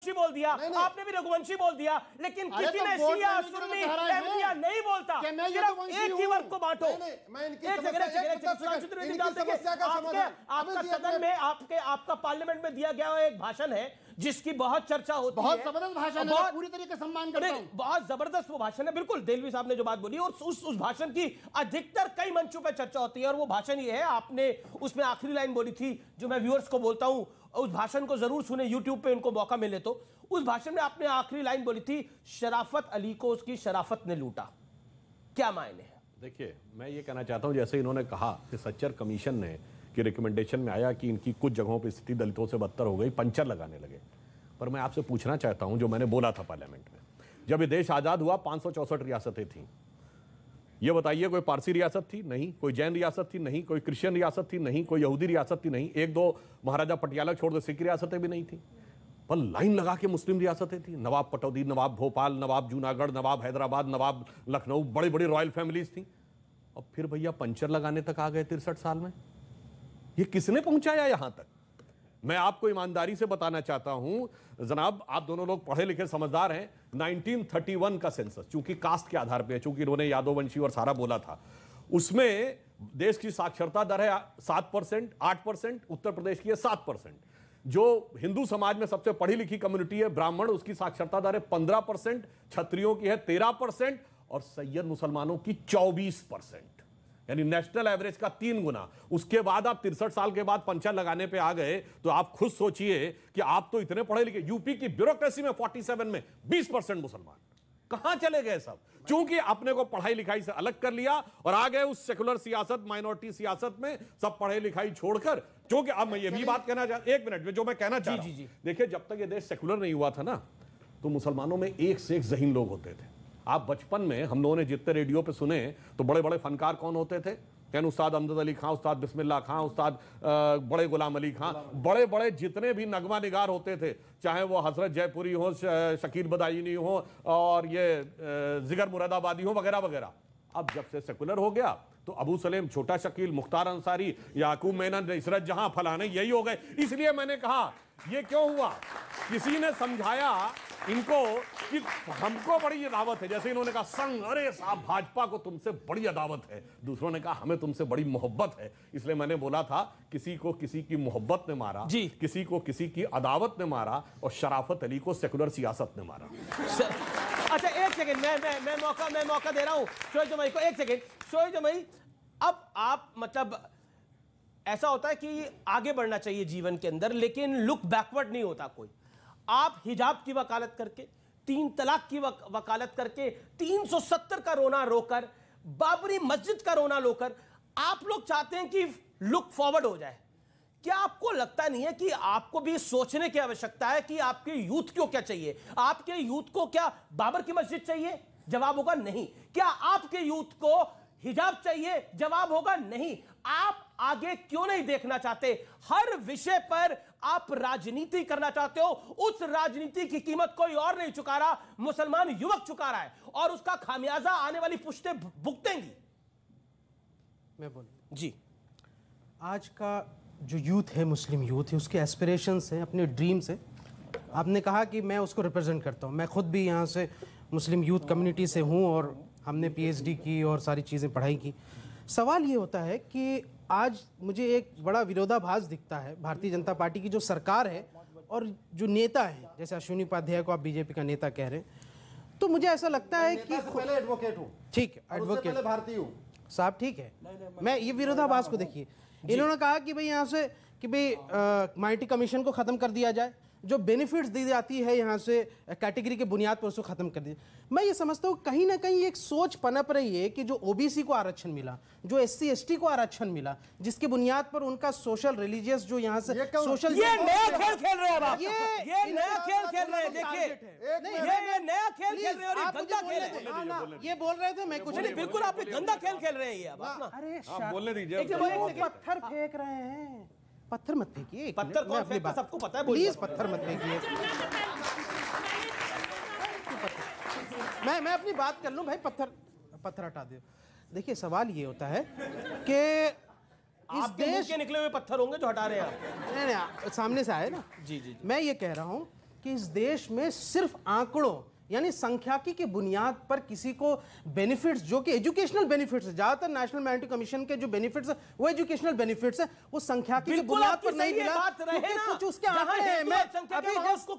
रघुवंशी बोल दिया, आपने भी रघुवंशी बोल दिया, लेकिन किसी ने शिया सुन्नी अहमदिया नहीं बोलता, सिर्फ एक ही वर्ग को बांटो। आपका सदन में आपका पार्लियामेंट में दिया गया एक भाषण है जिसकी बहुत चर्चा होती है, बहुत जबरदस्त भाषण है, पूरी तरीके से सम्मान करता हूं। बहुत जबरदस्त वो भाषण है, बिल्कुल देलवी साहब ने जो बात बोली, और उस भाषण की अधिकतर कई मंचों पर चर्चा होती है, और वो भाषण ये है, आपने उसमें आखिरी लाइन बोली थी जो मैं व्यूअर्स को बोलता हूं, उस भाषण को जरूर सुने, यूट्यूब पे उनको मौका मिले तो। उस भाषण में आपने आखिरी लाइन बोली थी, शराफत अली को उसकी शराफत ने लूटा। क्या मायने हैं? देखिए, मैं ये कहना चाहता हूं, जैसे इन्होंने कहा कि सच्चर कमीशन ने की रिकमेंडेशन में आया कि इनकी कुछ जगहों पर स्थिति दलितों से बदतर हो गई, पंचर लगाने लगे। पर मैं आपसे पूछना चाहता हूं, जो मैंने बोला था पार्लियामेंट में, जब ये देश आजाद हुआ 564 रियासतें थीं। ये बताइए, कोई पारसी रियासत थी? नहीं। कोई जैन रियासत थी? नहीं। कोई क्रिश्चियन रियासत थी? नहीं। कोई यहूदी रियासत थी? नहीं। एक दो महाराजा पटियाला छोड़ दो सिख रियासतें भी नहीं थी, पर लाइन लगा के मुस्लिम रियासतें थी। नवाब पटौदी, नवाब भोपाल, नवाब जूनागढ़, नवाब हैदराबाद, नवाब लखनऊ, बड़ी बड़ी रॉयल फैमिलीज थी। और फिर भैया पंचर लगाने तक आ गए 63 साल में। ये किसने पहुंचाया यहां तक? मैं आपको ईमानदारी से बताना चाहता हूं जनाब, आप दोनों लोग पढ़े लिखे समझदार हैं। 1931 का सेंसस, चूंकि कास्ट के आधार पर, चूंकि इन्होंने यादववंशी और सारा बोला था, उसमें देश की साक्षरता दर है 7%, 8%, उत्तर प्रदेश की है 7%। जो हिंदू समाज में सबसे पढ़ी लिखी कम्युनिटी है ब्राह्मण, उसकी साक्षरता दर है 15%, क्षत्रियों की है 13%, और सैयद मुसलमानों की 24%, यानी नेशनल एवरेज का 3 गुना। उसके बाद आप 63 साल के बाद पंचर लगाने पे आ गए, तो आप खुद सोचिए कि आप तो इतने पढ़े लिखे, यूपी की ब्यूरोक्रेसी में 47 में 20% मुसलमान, कहां चले गए सब? क्योंकि अपने को पढ़ाई लिखाई से अलग कर लिया और आ गए उस सेकुलर सियासत, माइनॉरिटी सियासत में, सब पढ़ाई लिखाई छोड़कर। क्योंकि अब मैं ये भी बात कहना चाहता, एक मिनट में जो मैं कहना चाह रहा हूं, देखिए, जब तक ये देश सेकुलर नहीं हुआ था ना, तो मुसलमानों में एक से एक ज़हीन लोग होते थे। आप बचपन में हम लोगों ने जितने रेडियो पे सुने, तो बड़े बड़े फनकार कौन होते थे? कैन उस्ताद अमजद अली खां, उस्ताद बिस्मिल्लाह खां, उस्ताद बड़े गुलाम अली खां, बड़े बड़े जितने भी नगमा निगार होते थे, चाहे वो हजरत जयपुरी हो, शकील बदायूनी हो, और ये जिगर मुरादाबादी हो, वगैरह वगैरह। अब जब से सेकुलर हो गया, तो अबू सलेम, छोटा शकील, मुख्तार अंसारी, याकूब मेनन, इशरत जहां, फलाने, यही हो गए। इसलिए मैंने कहा ये क्यों हुआ? किसी ने समझाया इनको कि हमको बड़ी अदावत है, जैसे इन्होंने कहा संघ, अरे साहब भाजपा को तुमसे बड़ी अदावत है। दूसरों ने कहा हमें तुमसे बड़ी मोहब्बत है। इसलिए मैंने बोला था, किसी को किसी की मोहब्बत ने मारा, किसी को किसी की अदावत ने मारा, और शराफत अली को सेकुलर सियासत ने मारा। अच्छा, एक सेकंड, मैं मौका दे रहा हूं शोएब जमाई को। एक सेकंड शोएब जमाई, अब आप, मतलब ऐसा होता है कि आगे बढ़ना चाहिए जीवन के अंदर, लेकिन लुक बैकवर्ड नहीं होता कोई। आप हिजाब की वकालत करके, 3 तलाक की वकालत करके, 370 का रोना रोकर, बाबरी मस्जिद का रोना रोकर, आप लोग चाहते हैं कि लुक फॉरवर्ड हो जाए। क्या आपको लगता नहीं है कि आपको भी सोचने की आवश्यकता है कि आपके यूथ को क्या चाहिए? आपके यूथ को क्या बाबर की मस्जिद चाहिए? जवाब होगा नहीं। क्या आपके यूथ को हिजाब चाहिए? जवाब होगा नहीं। आप आगे क्यों नहीं देखना चाहते? हर विषय पर आप राजनीति करना चाहते हो। उस राजनीति की कीमत कोई और नहीं चुका रहा, मुसलमान युवक चुका रहा है, और उसका खामियाजा आने वाली पुश्तें भुगतेंगी। मैं बोलूं जी, आज का जो यूथ है, मुस्लिम यूथ है, उसके एस्पिरेशंस हैं, अपने ड्रीम्स हैं। आपने कहा कि मैं उसको रिप्रेजेंट करता हूं। मैं खुद भी यहाँ से मुस्लिम यूथ कम्युनिटी से हूँ, और हमने पीएचडी की और सारी चीज़ें पढ़ाई की। सवाल ये होता है कि आज मुझे एक बड़ा विरोधाभास दिखता है भारतीय जनता पार्टी की जो सरकार है और जो नेता है, जैसे अश्विनी उपाध्याय को आप बीजेपी का नेता कह रहे हैं, तो मुझे ऐसा लगता है कि पहले एडवोकेट हूँ। ठीक है, एडवोकेट, भारतीय हूँ साहब, ठीक है। मैं ये विरोधाभास को देखिए, इन्होंने कहा कि भाई यहाँ से कि भाई माइटी कमीशन को खत्म कर दिया जाए, जो बेनिफिट्स दी जाती है यहाँ से कैटेगरी के बुनियाद पर उसको खत्म कर दिया। मैं ये समझता हूँ कहीं ना कहीं एक सोच पनप रही है कि जो ओबीसी को आरक्षण मिला, जो एससी एसटी को आरक्षण मिला, जिसके बुनियाद पर उनका सोशल रिलीजियस जो यहाँ से सोशल, ये नया खेल खेल रहे हैं आप, ये नया खेल खेल रहे हैं। देखिए, ये नया खेल खेल रहे हैं, और ये गंदा खेल है। ये बोल रहे थे, मैं कुछ नहीं, बिल्कुल आप गंदा खेल खेल रहे हैं। अरे बोलने दीजिए, पत्थर फेंक रहे हैं, पत्थर मत फेंकिए। पत्थर कौन फेंकता, सबको पता है, प्लीज पत्थर मत फेंकिए। मैं अपनी बात कर लूं भाई, पत्थर हटा दो। देखिए, सवाल ये होता है कि इस देश के निकले हुए पत्थर होंगे जो हटा रहे हैं आप। नहीं, सामने से आए ना। जी। मैं ये कह रहा हूं कि इस देश में सिर्फ आंकड़ों यानी संख्याकी की बुनियाद पर किसी को बेनिफिट्स जो कि एजुकेशनल बेनिफिट्स है, ज्यादातर नेशनल माइनॉरिटी कमीशन के जो बेनिफिट्स है वो एजुकेशनल बेनिफिट्स है, वो संख्याकी की बिल्कुल बुनियाद आपकी पर नहीं सही है मिला बात रहे क्योंकि ना, कुछ उसके जहां आंकड़े हैं। हिंदू मैं अल्पसंख्यक है, अभी वहां जस्ट उसको